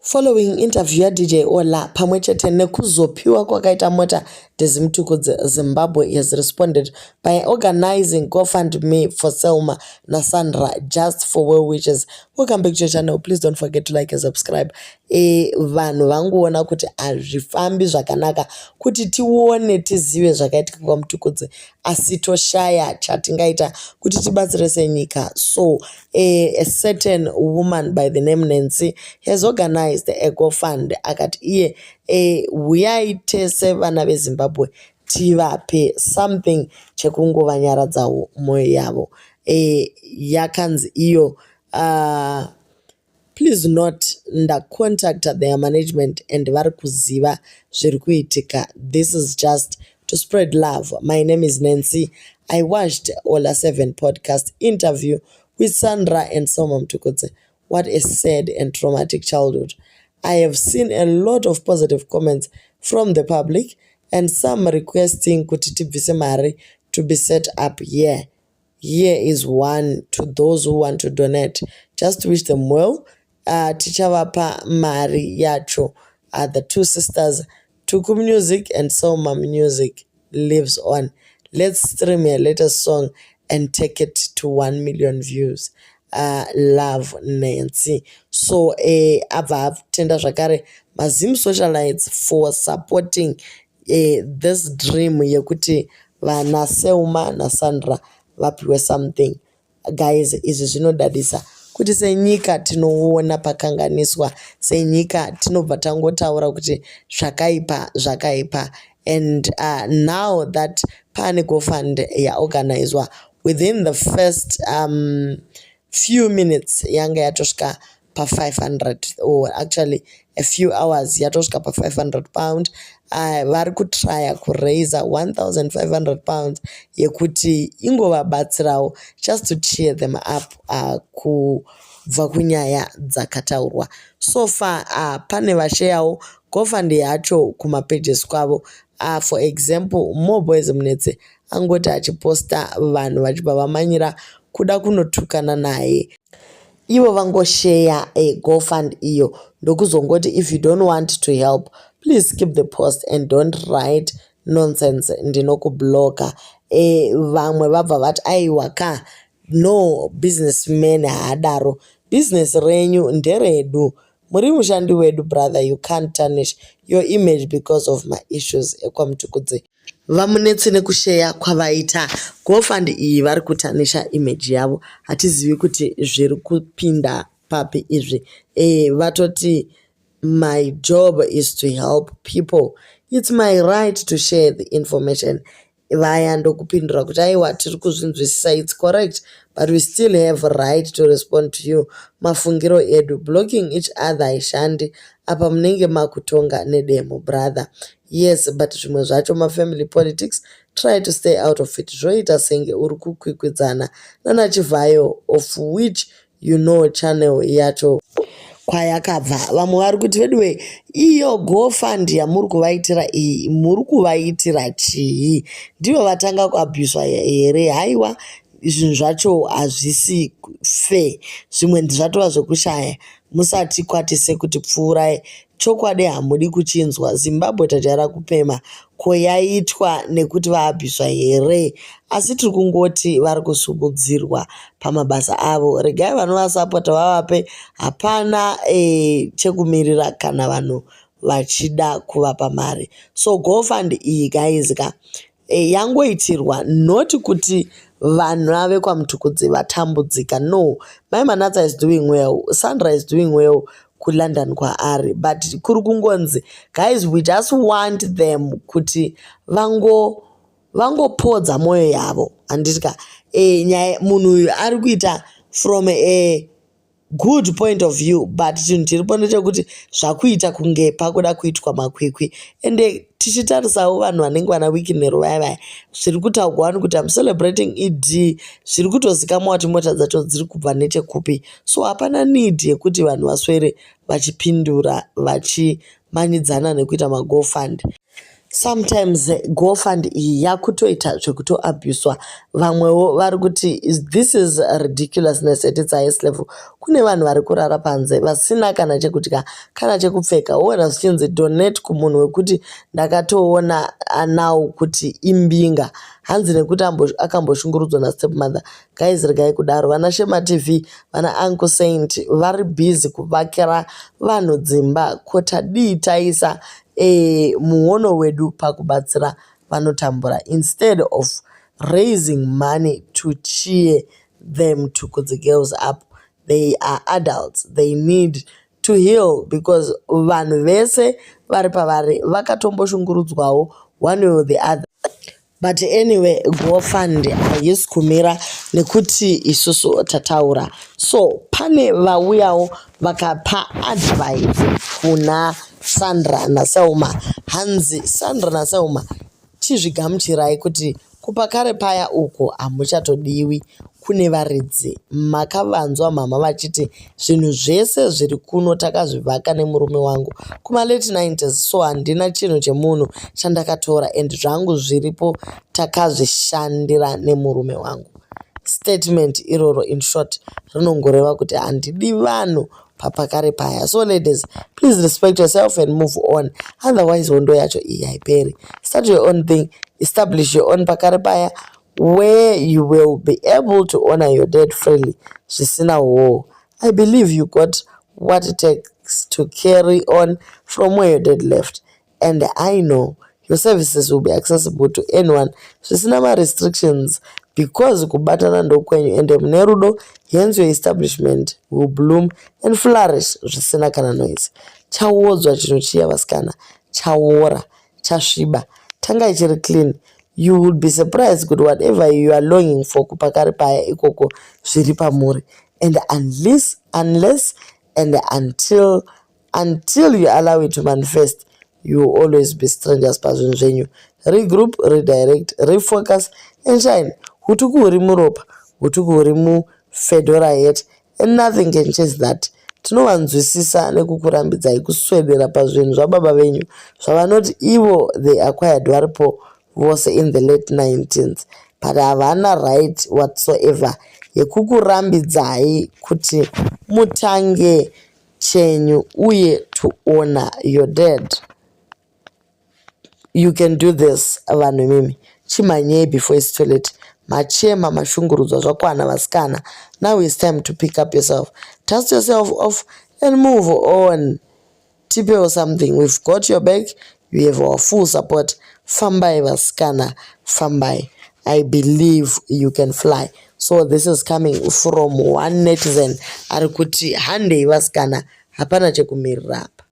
Following interview yaDJ Ola pamwechete nekuzopiwa kwakaita mota, Dezimtukudze Zimbabwe has responded by organizing GoFundMe for Selma na Sandra just for well wishes. Welcome back to your channel. Please don't forget to like and subscribe. Vanhu vanguona kuti hazvifambi zvakanaka kuti tione tizive zvakaitika kwaMtukudze asi toshaya chatingaita kuti tibatsire senyika. So a certain woman by the name Nancy has organized a GoFund akati iye huyai tese vana veZimbabwe tivape something chekungovanyaradzao moyo yavo. Yakanzi iyo please note ndacontacta their management and vari kuziva zviri kuitika. This is just to spread love. My name is Nancy. I watched Ola 7 podcast interview with Sandra and Selma Mtukudze. What a sad and traumatic childhood. I have seen a lot of positive comments from the public and some requesting kuti tibvise mari to be set up here. Here is one to those who want to donate. Just wish them well. Tichavapa mari yacho. The two sisters, Tuku Music and Selma Music lives on. Let's stream a latest song and take it to 1 million views. Love, Nancy. So abva tenda zvakare Mazim Socialites for supporting this dream yekuti vana Selma na Sandra vapiwe something. Guys, izvi zvinodadisa kuti senyika tinoona pakanganiswa, senyika tinobva tangotaura kuti zvakaipa. And now that pane GoFund yaorganizwa, within the first few minutes yanga yatosvika pa 500, or actually a few hours yatosvika pa 500 pound. Vari kutraya kuraisa 1,500 pounds yekuti ingovabatsirawo just to cheer them up kubva kunyaya dzakataurwa. So far pane vasheyawo GoFund yacho kumapages kwavo. For example, More Boys Munetse angoti achiposta vanhu vachibva vamanyira kuda kunotukana naye. Ivo vangoshare GoFund iyo ndokuzongoti if you don't want to help, please skip the post and don't write nonsense ndinokubloga. Vamwe vabva vati aiwa ka no businessman haadaro, business renyu nderedu, muri mushandi wedu brother, you can't tarnish your image because of my issues ekwaMtukudze. Vamunetse nekushare kwavaita GoFund iyi vari kutanisha image yavo. Hatizivi kuti zviri kupinda papi izvi. Vatoti my job is to help people. It's my right to share the information. Vaya ndokupindura kuti aiwa tiri kuzvinzwisisa, it's correct, but we still have a right to respond to you. Mafungiro edu, blocking each other haishandi, apa munenge makutonga nedemo brother. Yes, but zvimwe zvacho mafamily politics, try to stay out of it. Zvoita senge uri kukwikwidzana nana Chivayo, of which you know channel yacho kwayakabva. Vamwe vari kuti vedwe iyo GoFund yamuri kuvaitira iyi muri kuvaitira chii? Ndivo vatanga kuabhuswa here? Haiwa, zvinhu zvacho hazvisi fair. Zvimwe ndizvatova zvokushaya. Musati kwatise kuti pfuurai. Chokwadi hamudi kuchinzwa. Zimbabwe tachara kupema ko yaitwa nekuti vaabhiswa here? Asi tiri kungoti vari kusumudzirwa pamabasa avo. Regai vanovasapota vavape, hapana chekumirira kana vanhu vachida kuvapa mari. So GoFund iyi guys yangoitirwa not kuti vanhu vave kwaMtukudze vatambudzika. No, my Manatsa is doing well, Sandra is doing well kuLondon kwaari, but kuri kungonzi guys, we just want them kuti vangopodza moyo yavo. Anditika nyaya munhu uyu ari kuita from a good point of view, but chinhu chiripo ndechekuti zvakuita kunge pakuda kuitwa makwikwi. Ende tichitarisawo vanhu vanenge vana wiki nero vaya zviri kutaurwa vanhu kuti I'm celebrating Eid, zviri kutozikamwa kuti mota dzacho dziri kubva nechekupi. So hapana need yekuti vanhu vaswere vachipindura vachimanyidzana nekuita maGoFund. sometimes GoFund yakutoita zvekutoabuswa. Vamwewo vari kuti this is a ridiculousness at its highest level. Kune vanhu vari kurara panze vasina kana chekudya kana chekupfeka. Woona zvichinzi donate kumunhu wekuti ndakatoona now kuti imbinga. Hanzi nekuti akamboshungurudzwa nastepmother. Guys, regai kudaro. Vana Shema TV, vana Uncle Saint vari busy kuvakira vanhu dzimba. Kota dii taisa muono wedu pakubatsira vanotambura instead of raising money to cheer them to put the girls up. They are adults. They need to heal because vanhu vese vari pavari vakatomboshungurudzwawo one way or the other. But anyway, GoFund haisi kumira nekuti isusu tataura. So pane vauyawo vakapa advice kuna Sandra naSelma. Hanzi Sandra naSelma chizvigamuchirai kuti kupakare paya uko hamuchatodiwi. Kune varidzi makavanzwa mama vachiti zvinhu zvese zviri kuno takazvivaka nemurume wangu kuma late 90s, so handina chinhu chemunhu chandakatora and zvangu zviripo takazvishandira nemurume wangu. Statement iroro in short rinongoreva kuti handidi vanhu papakare paya. So ladies, please respect yourself and move on, otherwise hondo yacho iyi haiperi. Start your own thing, establish your own pakare paya where you will be able to honor your dead freely. Zvisina war. I believe you got what it takes to carry on from where your dad left, and I know your services will be accessible to anyone zvisina restrictions because kubatana ndokwenyu ende mune rudo, hence your establishment will bloom and flourish zvisina kana noise. Chawodzwa chinhu chiya vasikana, chaora, chasviba, tanga ichiri clean. You would be surprised kuti whatever you are longing for kupakare paya ikoko zviri pamuri. And unless and until you allow it to manifest, you will always be strangers pazvinhu zvenyu. Regroup, redirect, refocus and shine. Hutuku huri muropa, hutuku huri mufedora yet, and nothing can change that. Tinovanzwisisa nekukurambidzai kuswedera pazvinhu zvababa venyu zvavanoti ivo they acquired varipo vose in the late 19s, but havana right whatsoever yekukurambidzai kuti mutange chenyu uye to honor your dead. You can do this, vanhu mimi. Chimanyei before it's too late. Machema mashungurudzwa zvakwana vasikana. Now it's time to pick up yourself. Dust yourself off and move on. Tipewo something. We've got your back. You have our full support. Fambai vasikana, fambai. I believe you can fly. So this is coming from one netizen. Arikuti handei vasikana, hapana chekumirira apa.